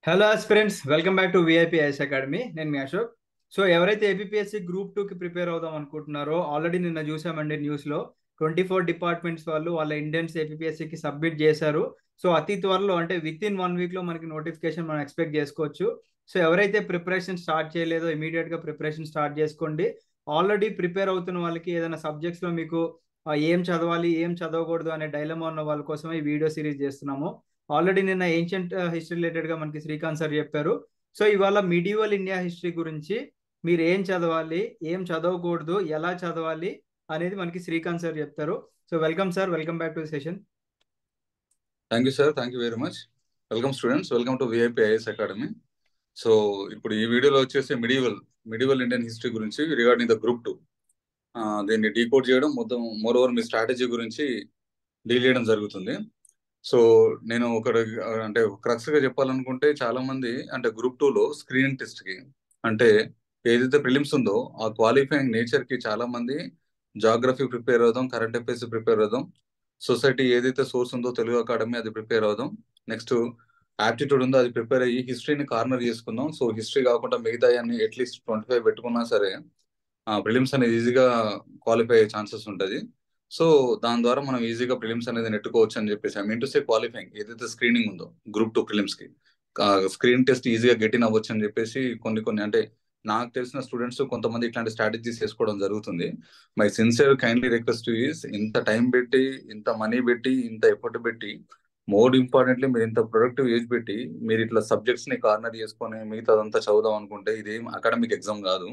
Hello aspirants, welcome back to VIP IAS academy. నేను మీ Ashok. So ఎవరైతే APSC group 2కి prepare అవుదాం అనుకుంటున్నారో ఆల్రెడీ నిన్న చూసామండి న్యూస్లో 24 డిపార్ట్మెంట్స్ వాళ్ళు వాళ్ళ ఇండియన్స్ ఏపీఎస్సికి సబ్మిట్ చేశారు. సో అతి త్వరలో అంటే విత్ ఇన్ 1 వీక్లో మనకి నోటిఫికేషన్ మనం ఎక్స్పెక్ట్ చేసుకోవచ్చు. సో ఎవరైతే ప్రిపరేషన్ స్టార్ట్ చేయలేదో ఇమీడియట్గా ప్రిపరేషన్ స్టార్ట్ చేసుకోండి. ఆల్రెడీ ప్రిపేర్ అవుతున్న వాళ్ళకి ఏదైనా సబ్జెక్ట్స్లో మీకు ఏం చదవాలి ఏం చదవకూడదు అనే డైలమా ఉన్న వాళ్ళ కోసమే ఈ వీడియో సిరీస్ చేస్తున్నాము. ఆల్రెడీ నిన్న ఏన్షియంట్ హిస్టరీ రిలేటెడ్ గా మనకి శ్రీకాంత్ సార్ చెప్పారు. సో ఇవాళ మిడివల్ ఇండియా హిస్టరీ గురించి మీరు ఏం చదవాలి ఏం చదవకూడదు ఎలా చదవాలి అనేది మనకి శ్రీకాంత్ సార్ చెప్తారు. So welcome sir, welcome back to session. Thank you sir, thank you very much. Welcome students, welcome to VIP IAS academy. So ఇప్పుడు ఈ వీడియోలో వచ్చేసి మిడివల్ ఇండియన్ హిస్టరీ గురించి రిగార్డింగ్ ద గ్రూప్ 2 దీన్ని డీకోడ్ చేయడం, మొత్తం మోర్ ఓవర్ మీ strategy గురించి deal చేయడం జరుగుతుంది. సో నేను అంటే క్రక్స్ గా చెప్పాలనుకుంటే చాలా మంది అంటే గ్రూప్ 2లో స్క్రీనింగ్ టెస్ట్ కి అంటే ఏదైతే ప్రిలిమ్స్ ఉందో ఆ క్వాలిఫైయింగ్ నేచర్ కి చాలా మంది జాగ్రఫీ ప్రిపేర్ అవుదాం, కరెంట్ అఫైర్స్ ప్రిపేర్ అవుదాం, సొసైటీ ఏదైతే సోర్స్ ఉందో తెలుగు అకాడమీ అది ప్రిపేర్ అవుదాం, నెక్స్ట్ యాప్టిట్యూడ్ ఉందో అది ప్రిపేర్ అయ్యి హిస్టరీని కార్నర్ చేసుకుందాం. సో హిస్టరీ కాకుండా మిగతా అన్ని అట్లీస్ట్ 25 పెట్టుకున్నా సరే ప్రిలిమ్స్ అనేది ఈజీగా క్వాలిఫై అయ్యే ఛాన్సెస్ ఉంటుంది. సో దాని ద్వారా మనం ఈజీగా ప్రిలిమ్స్ అనేది నెట్టుకోవచ్చు అని చెప్పేసి I mean to say qualifying ఏదైతే స్క్రీనింగ్ ఉందో గ్రూప్ 2 ప్రిలిమ్స్ కి స్క్రీన్ టెస్ట్ ఈజీగా గెట్ ఇన్ అవ్వచ్చు అని చెప్పేసి కొన్ని అంటే నాకు తెలిసిన స్టూడెంట్స్ కొంతమంది ఇట్లాంటి స్ట్రాటజీస్ చేసుకోవడం జరుగుతుంది. My sincere kindly request is ఇంత టైం పెట్టి, ఇంత మనీ పెట్టి, ఇంత ఎఫర్ట్ పెట్టి, మోర్ ఇంపార్టెంట్లీ మీరు ఇంత ప్రొడక్టివ్ ఏజ్ పెట్టి మీరు ఇట్లా సబ్జెక్ట్స్ ని కార్నర్ చేసుకొని మిగతాదంతా చదువుదాం అనుకుంటే ఇదేం అకాడమిక్ ఎగ్జామ్ కాదు,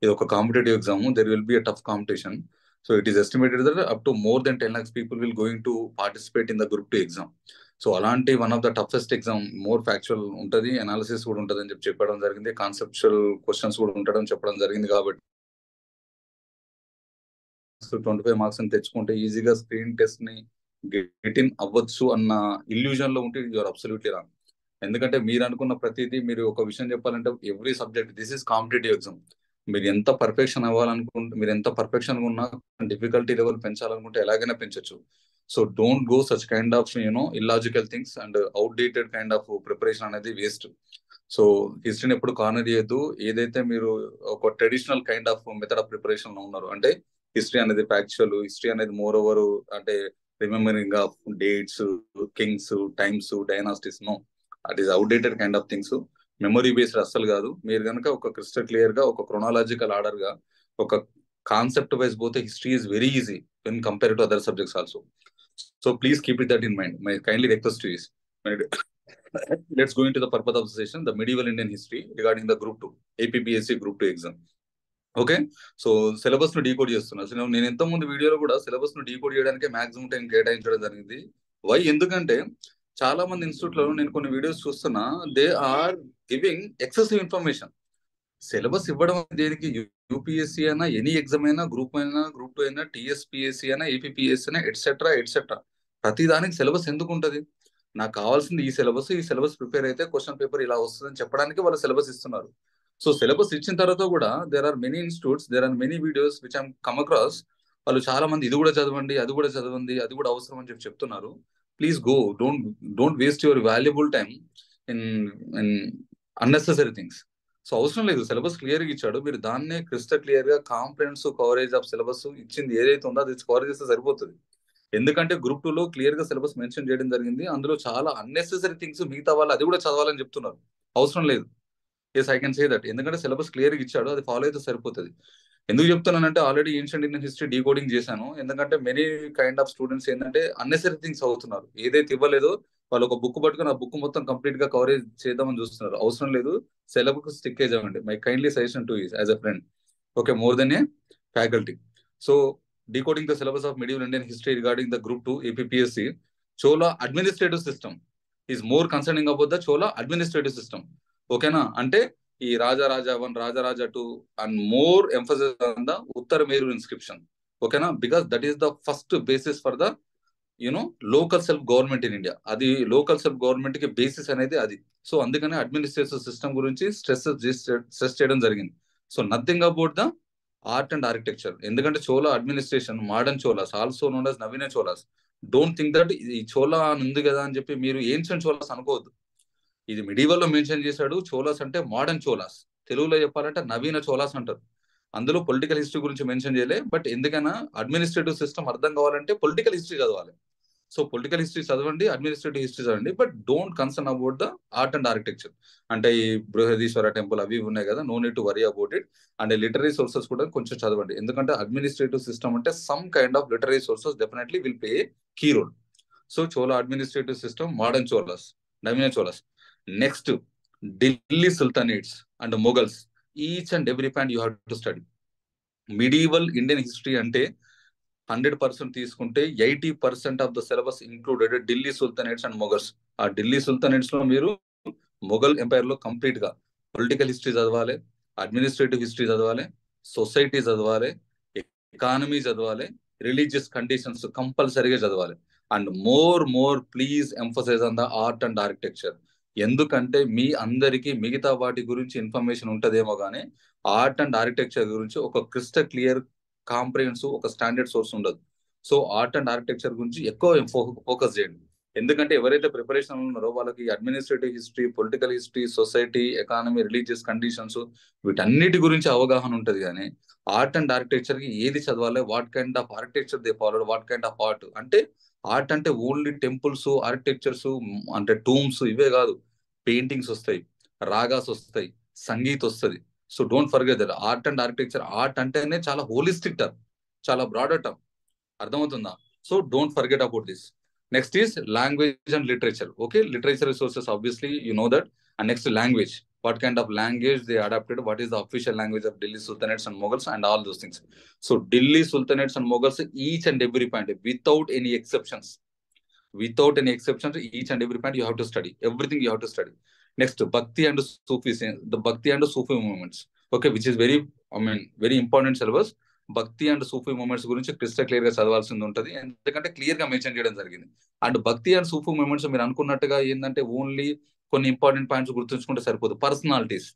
ఇది ఒక competitive exam. There will be a tough competition. So it is estimated that up to more than 10 lakhs people will going to participate in the group 2 exam. So అలాంటి one of the toughest exam, more factual ఉంటుంది, analysis కూడా ఉంటుంది అని చెప్పడం జరిగింది, conceptual questions కూడా ఉంటాడని చెప్పడం జరిగింది. కాబట్టి 25 మార్క్స్ అని తెచ్చుకుంటే ఈజీగా స్క్రీన్ టెస్ట్ ని గెట్ ఇన్ అవ్వచ్చు అన్న ఇల్యూజన్ లో ఉంటే యూఆర్ అబ్సల్యూట్లీ రాంగ్. ఎందుకంటే మీరు అనుకున్న ప్రతిదీ, మీరు ఒక విషయం చెప్పాలంటే every subject this is competitive exam. మీరు ఎంత పర్ఫెక్షన్ అవ్వాలనుకుంటే, మీరు ఎంత పర్ఫెక్షన్ ఉన్నా డిఫికల్టీ లెవెల్ పెంచాలనుకుంటే ఎలాగైనా పెంచొచ్చు. So don't go such kind of illogical things and outdated kind of preparation అనేది వేస్ట్. సో హిస్టరీని ఎప్పుడు కార్నర్ చేయొద్దు. ఏదైతే మీరు ఒక traditional kind of method of preparation లో ఉన్నారు అంటే హిస్టరీ అనేది ఫ్యాక్చువల్, హిస్టరీ అనేది మోర్ ఓవర్ అంటే remembering of dates, kings, times, dynasties, no, it is outdated kind of things. Memory based అస్సలు కాదు. మీరు కనుక ఒక క్రిస్టల్ క్లియర్ గా ఒక క్రొనాలజికల్ ఆర్డర్ గా ఒక కాన్సెప్ట్ వైజ్ పోతే history is very easy when compare to other subjects also. So please keep it that in mind. My kindly request is let's go into the purpose of the session, the medieval Indian history regarding the group 2 APPSC group 2 exam. Okay, so syllabus ను decode చేస్తున్నా. So నేను ఇంత ముందు వీడియోలో కూడా syllabus ను decode చేయడానికి maximum time కేటాయించడం జరిగింది. వై? ఎందుకంటే చాలా మంది ఇన్స్టిట్యూట్ లో నేను కొన్ని వీడియోస్ చూస్తున్నా, they are giving excessive information. Syllabus ఇవ్వడం దేనికి? యూపీఎస్సీ అయినా, ఎనీ ఎగ్జామ్ అయినా, గ్రూప్ 2 అయినా, టీఎస్పీఎస్సీ అయినా, ఏపీఎస్సీ అయినా, ఎట్సెట్రా ఎట్సెట్రా, ప్రతి దానికి సిలబస్ ఎందుకు ఉంటది? నాకు కావాల్సింది ఈ సిలబస్ ప్రిపేర్ అయితే క్వశ్చన్ పేపర్ ఇలా వస్తుందని చెప్పడానికి వాళ్ళు సిలబస్ ఇస్తున్నారు. సో సిలబస్ ఇచ్చిన తర్వాత కూడా there are many institutes, there are many videos which I'm come across. వాళ్ళు చాలా మంది ఇది కూడా చదవండి, అది కూడా చదవండి, అది కూడా అవసరం అని చెప్పి చెప్తున్నారు. Please go, don't waste your valuable time in unnecessary things. So అవసరం లేదు, సిలబస్ క్లియర్ గా ఇచ్చాడు, మీరు దాన్నే క్రిస్టల్ క్లియర్ గా కాంప్రహెన్సివ్ కవరేజ్ ఆఫ్ సిలబస్ ఇచ్చింది ఏదైతే ఉందో అది కవర్ చేస్తే సరిపోతుంది. ఎందుకంటే గ్రూప్ 2లో క్లియర్ గా సిలబస్ మెన్షన్ చేయడం జరిగింది. అందులో చాలా అన్నెసెసరీ థింగ్స్ మిగతా వాళ్ళు అది కూడా చదవాలని చెప్తున్నారు, అవసరం లేదు. Yes, I can say that. ఎందుకంటే సిలబస్ క్లియర్ గా ఇచ్చాడు, అది ఫాలో అయితే సరిపోతుంది. ఎందుకు చెప్తున్నానంటే already ancient Indian history decoding చేశాను. ఎందుకంటే మెనీ కైండ్ ఆఫ్ స్టూడెంట్స్ ఏంటంటే అన్నెసరీ థింగ్స్ అవుతున్నారు. ఏదైతే ఇవ్వలేదో వాళ్ళు ఒక బుక్ పట్టుకుని ఆ బుక్ మొత్తం కంప్లీట్ గా కవరేజ్ చేద్దామని చూస్తున్నారు. అవసరం లేదు, సిలబస్ స్టిక్ అవ్వండి. My kindly suggestion to is as a friend, okay, more than A faculty. So decoding the syllabus of medieval Indian history regarding the group 2 APPSC, Chola administrative system is more concerning about the Chola administrative system. ఓకేనా? అంటే ఈ రాజా 1, రాజా 2 and more emphasis on the Uttar Meru inscription. ఓకేనా? Because that is the first basis for the local self government in India. అది local self government కి basis అనేది అది. So అందుకనే administrative system గురించి స్ట్రెస్ చేయడం జరిగింది. So nothing about the art and architecture. ఎందుకంటే Chola administration, modern Cholas, also known as నవీన చోలాస్. డోంట్ థింక్ దట్ ఈ చోలా అని ఉంది కదా అని చెప్పి మీరు ఏన్షియంట్ చోలాస్ అనుకోవద్దు. ఇది మిడివల్ లో మెన్షన్ చేశాడు. చోలాస్ అంటే మోడర్న్ చోలాస్, తెలుగులో చెప్పాలంటే నవీన చోలాస్ అంటారు. అందులో పొలిటికల్ హిస్టరీ గురించి మెన్షన్ చేయలే. బట్ ఎందుకైనా అడ్మినిస్ట్రేటివ్ సిస్టమ్ అర్థం కావాలంటే పొలిటికల్ హిస్టరీ చదవాలి. సో పొలిటికల్ హిస్టరీ చదవండి, అడ్మినిస్ట్రేటివ్ హిస్టరీ చదవండి, but don't concern about the art and architecture. అంటే ఈ బృహదీశ్వర టెంపుల్ అవి ఉన్నాయి కదా, no need to worry about it. And literary sources కూడా కొంచెం చదవండి, ఎందుకంటే అడ్మినిస్ట్రేటివ్ సిస్టమ్ అంటే some kind of literary sources definitely will play key role. So Chola administrative system, modern Cholas, నవీన Cholas. Next Delhi sultanates and Mughals. Each and every point you have to study. Medieval Indian history అంటే 100% తీసుకుంటే 80% of the syllabus included Delhi sultanates and Mughals. ఆ Delhi sultanates లో మీరు Mughal empire లో complete గా political history చదవాలి, administrative history చదవాలి, సొసైటీ చదవాలి, ఎకానమీ చదవాలి, రిలీజియస్ కండిషన్స్ కంపల్సరీగా చదవాలి. And more please emphasise on the art and architecture. ఎందుకంటే మీ అందరికీ మిగతా వాటి గురించి ఇన్ఫర్మేషన్ ఉంటదేమో కానీ ఆర్ట్ అండ్ ఆర్కిటెక్చర్ గురించి ఒక క్రిస్టల్ క్లియర్ కాంప్రిహెన్సివ్ ఒక స్టాండర్డ్ సోర్స్ ఉండదు. సో ఆర్ట్ అండ్ ఆర్కిటెక్చర్ గురించి ఎక్కువ ఫోకస్ చేయండి. ఎందుకంటే ఎవరైతే ప్రిపరేషన్ ఉన్నారో వాళ్ళకి administrative history, political history, society, economy, religious conditions వీటన్నిటి గురించి అవగాహన ఉంటుంది. కానీ ఆర్ట్ అండ్ ఆర్కిటెక్చర్ కి ఏది చదవాలి, what kind of architecture they follow, what kind of art. అంటే ఆర్ట్ అంటే ఓన్లీ టెంపుల్స్, ఆర్కిటెక్చర్స్, అంటే టూమ్స్ ఇవే కాదు, పెయింటింగ్స్ వస్తాయి, రాగాస్ వస్తాయి, సంగీత్ వస్తుంది. So don't forget that art and architecture. Art అంటేనే చాలా హోలిస్టిక్ టర్మ్, చాలా బ్రాడర్ టర్మ్, అర్థమవుతుందా? So don't forget about this. Next is language and literature. Okay, literature resources obviously you know that. And next language, what kind of language they adapted, what is the official language of Delhi Sultanates and Mughals, and all those things. So Delhi Sultanates and Mughals, each and every point, without any exceptions, each and every point you have to study, everything you have to study. Next, Bhakti and Sufi, the Bhakti and Sufi movements, okay, which is very, I mean, very important syllabus. భక్తి and Sufi moments గురించి crystal clear గా చదవాల్సింది ఉంటుంది, ఎందుకంటే clear గా mention చేయడం జరిగింది. And భక్తి and Sufi moments మీరు అనుకున్నట్టుగా ఏంటంటే ఓన్లీ కొన్ని ఇంపార్టెంట్ పాయింట్స్ గుర్తుంచుకుంటే సరిపోదు. పర్సనాలిటీస్,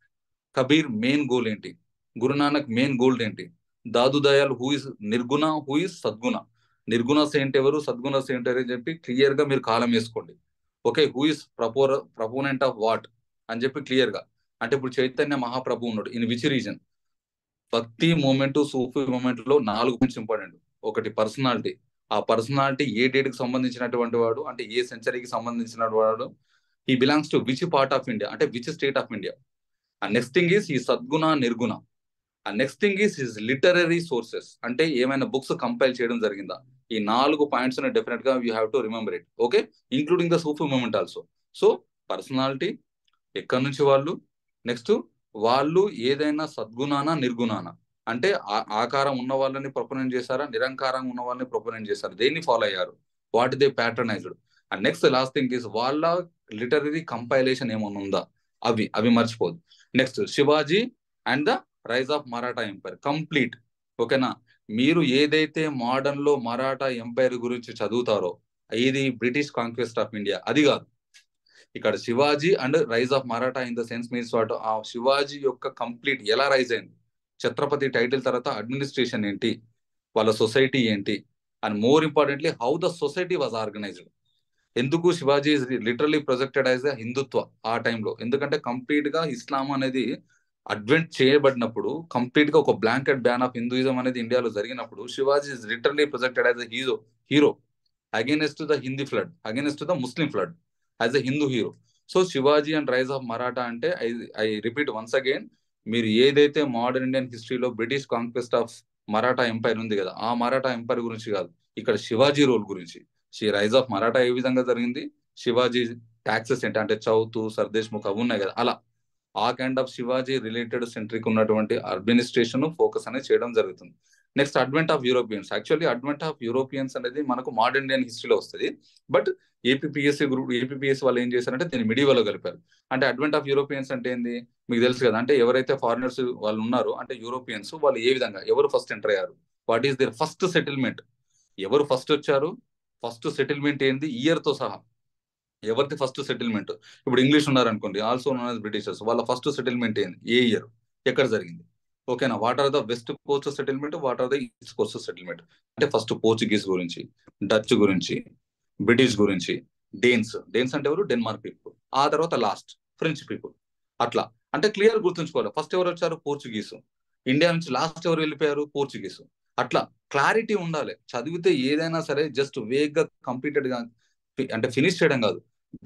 కబీర్ మెయిన్ గోల్ ఏంటి, గురునానక్ మెయిన్ గోల్ ఏంటి, దాదు దయాల్ హూ ఇస్ నిర్గుణ, హూ ఇస్ సద్గుణ, నిర్గుణ సెయింట్ ఎవరు, సద్గుణ సెయింట్ ఎవరు అని చెప్పి క్లియర్ గా మీరు కాలం వేసుకోండి. Okay, who is proponent of what అని చెప్పి క్లియర్ గా. అంటే ఇప్పుడు చైతన్య మహాప్రభు ఉన్నాడు, ఇన్ విచ్ రీజన్. భక్తి మూమెంట్, సూఫీ మూమెంట్ లో 4 పాయింట్స్ ఇంపార్టెంట్. ఒకటి పర్సనాలిటీ, ఆ పర్సనాలిటీ ఏ డేట్ కి సంబంధించినటువంటి వాడు, అంటే ఏ సెంచరీకి సంబంధించిన వాడు, he belongs to which part of India, అంటే which state of India. And next thing is he సద్గుణ నిర్గుణ. And next thing is his literary sources, అంటే ఏమైనా బుక్స్ కంపైల్ చేయడం జరిగిందా. ఈ 4 పాయింట్స్ డెఫినెట్ గా you have to remember it. Okay, including the Sufi movement also. So personality, ఎక్కడి నుంచి వాళ్ళు, నెక్స్ట్ వాళ్ళు ఏదైనా సద్గుణానా నిర్గుణానా, అంటే ఆకారం ఉన్న వాళ్ళని ప్రొపోనెంట్ చేశారా, నిరంకారంగా ఉన్న వాళ్ళని ప్రొపోనెంట్ చేశారు, దేన్ని ఫాలో అయ్యారు, what they patternized. And next last thing is వాళ్ళ లిటరరీ కంపైలేషన్ ఏమైనా ఉందా, అవి మర్చిపోదు. Next Shivaji and the rise of Maratha empire complete. ఓకేనా, మీరు ఏదైతే మోడర్న్ లో మరాఠా ఎంపైర్ గురించి చదువుతారో, ఇది బ్రిటిష్ కాంక్వెస్ట్ ఆఫ్ ఇండియా, అది కాదు. ఇక్కడ Shivaji and rise of Maratha in the sense means what, ఆ శివాజీ యొక్క కంప్లీట్ ఎలా రైజ్ అయింది, ఛత్రపతి టైటిల్ తర్వాత అడ్మినిస్ట్రేషన్ ఏంటి, వాళ్ళ సొసైటీ ఏంటి, and more importantly how the society was organized. ఎందుకు Shivaji is literally projected as the Hindutva ఆ టైంలో, ఎందుకంటే కంప్లీట్ గా ఇస్లాం అనేది అడ్వెంట్ చేయబడినప్పుడు, కంప్లీట్ గా ఒక బ్లాంకెట్ బ్యాన్ ఆఫ్ హిందూయిజం అనేది ఇండియాలో జరిగినప్పుడు, Shivaji is literally projected as a hero against the Hindi flood, against the Muslim flood, as a Hindu hero. So Shivaji and rise of Maratha అంటే ఐ రిపీట్ వన్స్ అగైన్, మీరు ఏదైతే modern Indian హిస్టరీలో British conquest of Maratha empire ఉంది కదా, ఆ Maratha empire గురించి కాదు, ఇక్కడ శివాజీ రోల్ గురించి. రైజ్ ఆఫ్ మరాఠా ఏ విధంగా జరిగింది, శివాజీ టాక్సెస్ ఏంటి, అంటే చౌత్, సర్దేశ్ ముఖ్ అవి ఉన్నాయి కదా, అలా ఆ kind of Shivaji related centric ఉన్నటువంటి అడ్మినిస్ట్రేషన్ ఫోకస్ అనేది చేయడం జరుగుతుంది. Next advent of Europeans. Actually advent of Europeans అనేది మనకు మోడర్న్ ఇండియన్ హిస్టరీలో వస్తుంది, బట్ ఏపీపీఎస్సీ వాళ్ళు ఏం చేశారంటే దీన్ని మిడివల్ లో కలిపారు. అంటే అడ్వెంట్ ఆఫ్ యూరోపియన్స్ అంటే ఏంది మీకు తెలుసు కదా, అంటే ఎవరైతే ఫారినర్స్ వాళ్ళు ఉన్నారో, అంటే యూరోపియన్స్ వాళ్ళు ఏ విధంగా, ఎవరు ఫస్ట్ ఎంటర్ అయ్యారు, what is their first settlement, ఎవరు ఫస్ట్ వచ్చారు, ఫస్ట్ సెటిల్మెంట్ ఏంది, ఇయర్ తో సహా, ఎవరిది ఫస్ట్ సెటిల్మెంట్. ఇప్పుడు ఇంగ్లీష్ ఉన్నారనుకోండి, ఆల్సో నోన్ యాజ్ బ్రిటిషర్స్, వాళ్ళ ఫస్ట్ సెటిల్మెంట్ ఏంది, ఏ ఇయర్, ఎక్కడ జరిగింది. ఓకేనా, what are the west coast settlement, what are the east coast settlement. అంటే ఫస్ట్ పోర్చుగీస్ గురించి, డచ్ గురించి, బ్రిటిష్ గురించి, డేన్స్ అంటే ఎవరు, డెన్మార్క్ పీపుల్. ఆ తర్వాత లాస్ట్ ఫ్రెంచ్ పీపుల్. అట్లా అంటే క్లియర్ గుర్తుంచుకోవాలి. ఫస్ట్ ఎవరు వచ్చారు? పోర్చుగీసు. ఇండియా నుంచి లాస్ట్ ఎవరు వెళ్ళిపోయారు? పోర్చుగీసు. అట్లా క్లారిటీ ఉండాలి. చదివితే ఏదైనా సరే జస్ట్ వేగ్ గా కంప్లీటెడ్ గా అంటే ఫినిష్ చేయడం కాదు,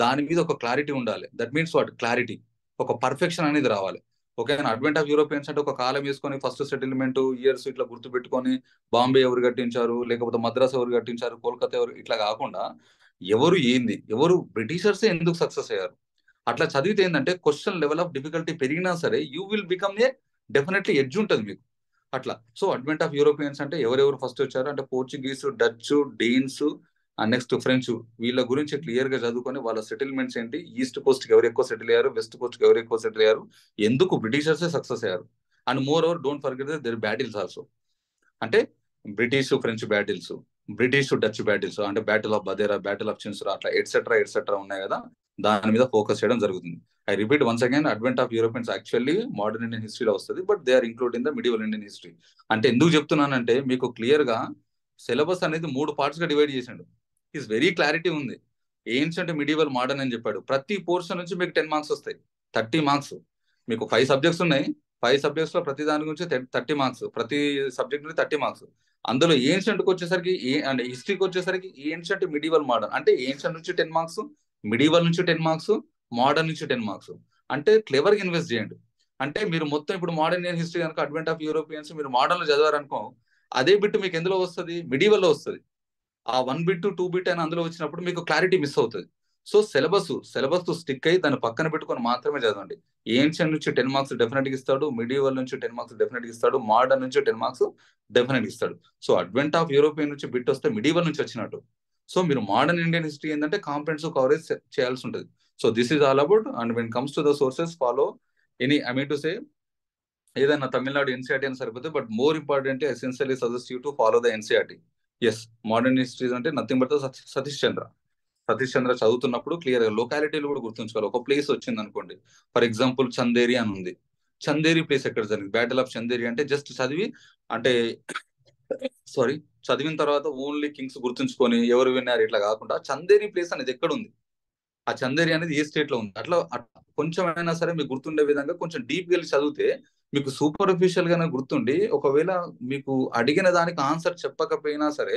దాని మీద ఒక క్లారిటీ ఉండాలి. That means what? క్లారిటీ, ఒక పర్ఫెక్షన్ అనేది రావాలి. ఓకేనా? అడ్వెంట్ ఆఫ్ యూరోపియన్స్ అంటే ఒక కాలం వేసుకొని ఫస్ట్ సెటిల్మెంట్ ఇయర్స్ ఇట్లా గుర్తు పెట్టుకొని బాంబే ఎవరు కట్టించారు, లేకపోతే మద్రాస్ ఎవరు కట్టించారు, కోల్కతా ఎవరు, ఇట్లా కాకుండా ఎవరు ఏంది, ఎవరు బ్రిటిషర్స్ ఎందుకు సక్సెస్ అయ్యారు, అట్లా చదివితే ఏంటంటే క్వశ్చన్ లెవెల్ ఆఫ్ డిఫికల్టీ పెరిగినా సరే you will become a definitely edge ఉంటుంది మీకు. అట్లా. సో అడ్వెంట్ ఆఫ్ యూరోపియన్స్ అంటే ఎవరెవరు ఫస్ట్ వచ్చారు అంటే పోర్చుగీస్, డచ్, డేన్స్, నెక్స్ట్ ఫ్రెంచ్, వీళ్ళ గురించి క్లియర్ గా చదువుకొని వాళ్ళ సెటిల్మెంట్స్ ఏంటి, ఈస్ట్ కోస్ట్ కి ఎవరు ఎక్కువ సెటిల్ అయ్యారు, వెస్ట్ కోస్ట్ కి ఎవరు ఎక్కువ సెటిల్ అయ్యారు, ఎందుకు బ్రిటిషర్స్ సక్సెస్ అయ్యారు. And more over don't forget their battles also. అంటే British French battles, British Dutch battles, అంటే battle of Bedara, battle of Chinsura, అట్లా ఎట్సెట్రా ఎట్సెట్రా ఉన్నాయి కదా, దాని మీద ఫోకస్ చేయడం జరుగుతుంది. I repeat once again, advent of Europeans actually modern Indian హిస్టరీలో వస్తుంది, but they are include in the medieval Indian history. అంటే ఎందుకు చెప్తున్నానంటే మీకు క్లియర్ గా సిలబస్ అనేది 3 పార్ట్స్ గా డివైడ్ చేసిండు. ఈస్ వెరీ క్లారిటీ ఉంది. ఏన్షియంట్, మిడివల్, మోడర్న్ అని చెప్పాడు. ప్రతి పోర్షన్ నుంచి మీకు 10 మార్క్స్ వస్తాయి, 30 మార్క్స్. మీకు 5 సబ్జెక్ట్స్ ఉన్నాయి, 5 సబ్జెక్ట్స్ లో ప్రతి దాని గురించి 30 మార్క్స్, ప్రతి సబ్జెక్ట్ నుండి 30 మార్క్స్. అందులో ఏన్షియంట్ కి వచ్చేసరికి అంటే హిస్టరీకి వచ్చేసరికి ఏన్షియంట్, మిడివల్, మోడర్న్, అంటే ఏన్షియంట్ నుంచి 10 మార్క్స్, మిడివల్ నుంచి 10 మార్క్స్, మోడర్న్ నుంచి 10 మార్క్స్. అంటే క్లెవర్ గా ఇన్వెస్ట్ చేయండి. అంటే మీరు మొత్తం ఇప్పుడు మోడర్న్ ఇండియన్ హిస్టరీ కనుక అడ్వెంట్ ఆఫ్ యూరోపియన్స్ మీరు మోడర్న్ లో చదివారనుకో, అదే బిట్ మీకు ఎందులో వస్తుంది? మిడివల్ లో వస్తుంది. ఆ 1 బిట్ 2 బిట్ అని అందులో వచ్చినప్పుడు మీకు క్లారిటీ మిస్ అవుతుంది. సో సిలబస్ తో స్టిక్ అయ్యి దాన్ని పక్కన పెట్టుకొని మాత్రమే చదవండి. ఏన్షియన్ నుంచి 10 మార్క్స్ డెఫినెట్ గా ఇస్తాడు, మిడివల్ నుంచి 10 మార్క్స్ డెఫినెట్ గా ఇస్తాడు, మోడర్న్ నుంచి 10 మార్క్స్ డెఫినెట్ గా ఇస్తాడు. సో అడ్వెంట్ ఆఫ్ యూరోపియన్ నుంచి బిట్ వస్తే మిడివల్ నుంచి వచ్చినట్టు. సో మీరు మోడర్న్ ఇండియన్ హిస్టరీ ఏంటంటే కాంప్రహెన్సివ్ కవరేజ్ చేయాల్సి ఉంటుంది. So this is all about. And when comes to the sources, follow any, I mean to say, ఏదైనా తమిళనాడు ఎన్సీఆర్టీ అని సరిపోతే, but more important essentially suggest you to follow the NCERT. Yes, modern histories అంటే nothing but Satish Chandra. Satish Chandra చదువుతున్నప్పుడు clear గా లొకాలిటీలు కూడా గుర్తుంచుకోవాలి. ఒక place వచ్చింది అనుకోండి, ఫర్ ఎగ్జాంపుల్ చందేరి అని ఉంది. చందేరి ప్లేస్ ఎక్కడ జరిగింది? బ్యాటిల్ ఆఫ్ చందేరి అంటే జస్ట్ చదివి, అంటే సారీ, చదివిన తర్వాత ఓన్లీ కింగ్స్ గుర్తుంచుకొని ఎవరు విన్నారు ఇట్లా కాకుండా చందేరి ప్లేస్ అనేది ఎక్కడ ఉంది, ఆ చందేరి అనేది ఏ స్టేట్ లో ఉంది, అట్లా కొంచెం అయినా సరే మీకు గుర్తుండే విధంగా కొంచెం డీప్ వెళ్ళి చదివితే మీకు సూపర్ఫిషియల్ గానే గుర్తుండి, ఒకవేళ మీకు అడిగిన దానికి ఆన్సర్ చెప్పకపోయినా సరే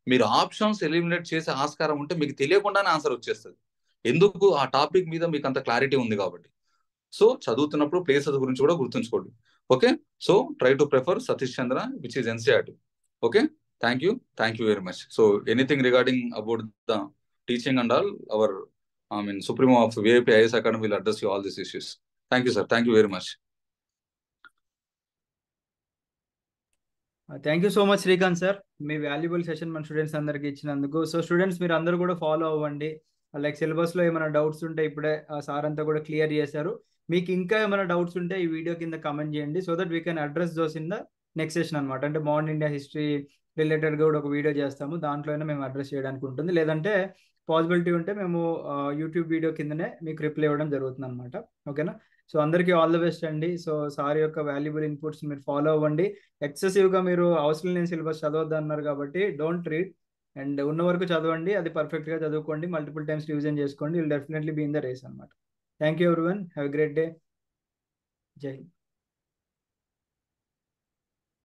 మీరు ఆప్షన్స్ ఎలిమినేట్ చేసే ఆస్కారం ఉంటే మీకు తెలియకుండానే ఆన్సర్ వచ్చేస్తుంది. ఎందుకు? ఆ టాపిక్ మీద మీకు అంత క్లారిటీ ఉంది కాబట్టి. సో చదువుతున్నప్పుడు ప్లేసెస్ గురించి కూడా గుర్తుంచుకోండి. Okay, so try to prefer Satish Chandra which is NCERT. Okay, thank you very much. So anything regarding about the teaching and all, our Supremo of VIP IAS Academy will address you all these issues. Thank you, sir. Thank you very much. Thank you so much Srikanth sir, me valuable session మన students అందరికి ఇచ్చినందుకు. So students మీరు అందరూ కూడా follow అవ్వండి. Like సిలబస్లో ఏమైనా doubts ఉంటే ఇప్పుడే సార్ అంతా కూడా క్లియర్ చేశారు. మీకు ఇంకా ఏమైనా డౌట్స్ ఉంటే ఈ వీడియో కింద కమెంట్ చేయండి, so that we can address those in the next session అనమాట. అంటే మోడర్న్ ఇండియా హిస్టరీ రిలేటెడ్గా కూడా ఒక వీడియో చేస్తాము, దాంట్లో అయినా మేము అడ్రస్ చేయడానికి ఉంటుంది. లేదంటే పాసిబిలిటీ ఉంటే మేము యూట్యూబ్ వీడియో కిందనే మీకు రిప్లై ఇవ్వడం జరుగుతుంది అనమాట. ఓకేనా? సో అందరికీ ఆల్ ద బెస్ట్ అండి. సో సార్ యొక్క వాల్యుబుల్ ఇన్పుట్స్ మీరు ఫాలో అవ్వండి. ఎక్సెసివ్గా మీరు అవసరం లేని సిలబస్ చదవద్దు అన్నారు కాబట్టి డోంట్ రీడ్, అండ్ ఉన్న వరకు చదవండి, అది పర్ఫెక్ట్గా చదువుకోండి, మల్టిపుల్ టైమ్స్ రివిజన్ చేసుకోండి. Will definitely be in the race అనమాట. Thank you everyone, have a great day. జై హింద్.